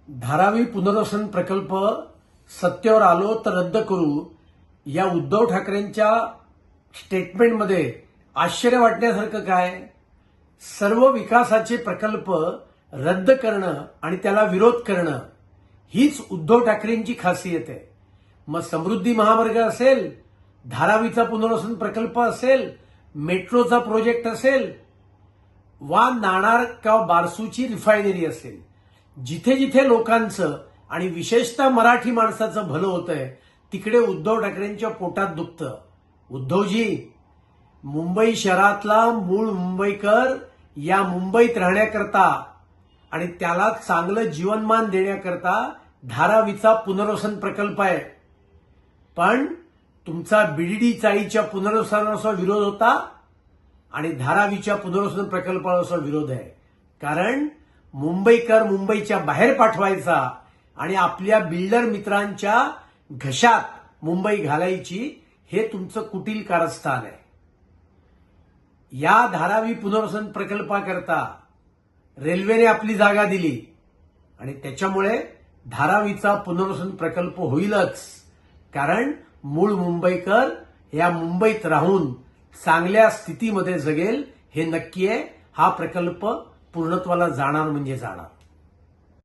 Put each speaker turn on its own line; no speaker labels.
धारावी पुनर्वसन प्रकल्प सत्तेवर आलो तर रद्द करू, या उद्धव ठाकरेंच्या स्टेटमेंटमध्ये आश्चर्य वाटण्यासारखं काय? सर्व विकासाचे प्रकल्प रद्द करणं आणि त्याला विरोध करणं हीच उद्धव ठाकरेंची खासियत आहे. मग समृद्धी महामार्ग असेल, धारावीचा पुनर्वसन प्रकल्प असेल, मेट्रोचा प्रोजेक्ट असेल, वा नाणार किंवा बारसूची रिफायनरी असेल, जिथे जिथे लोकांचं आणि विशेषतः मराठी माणसाचं भलं होतंय तिकडे उद्धव ठाकरेंच्या पोटात दुखतं. उद्धवजी, मुंबई शहरातला मूळ मुंबईकर या मुंबईत राहण्याकरता आणि त्याला चांगलं जीवनमान देण्याकरता धारावीचा पुनर्वसन प्रकल्प आहे. पण तुमचा बीडीडी चाळीच्या पुनर्वसनाचा विरोध होता आणि धारावीच्या पुनर्वसन प्रकल्पाचा विरोध आहे. कारण मुंबईकर मुंबईच्या बाहेर पाठवायचा आणि आपल्या बिल्डर मित्रांच्या घशात मुंबई घालायची, हे तुमचं कुटील कारस्थान आहे. या धारावी पुनर्वसन प्रकल्पाकरता रेल्वेने आपली जागा दिली आणि त्याच्यामुळे धारावीचा पुनर्वसन प्रकल्प होईलच. कारण मूळ मुंबईकर या मुंबईत राहून चांगल्या स्थितीमध्ये जगेल हे नक्की आहे. हा प्रकल्प पूर्णत्वाला जाणार म्हणजे जाणार.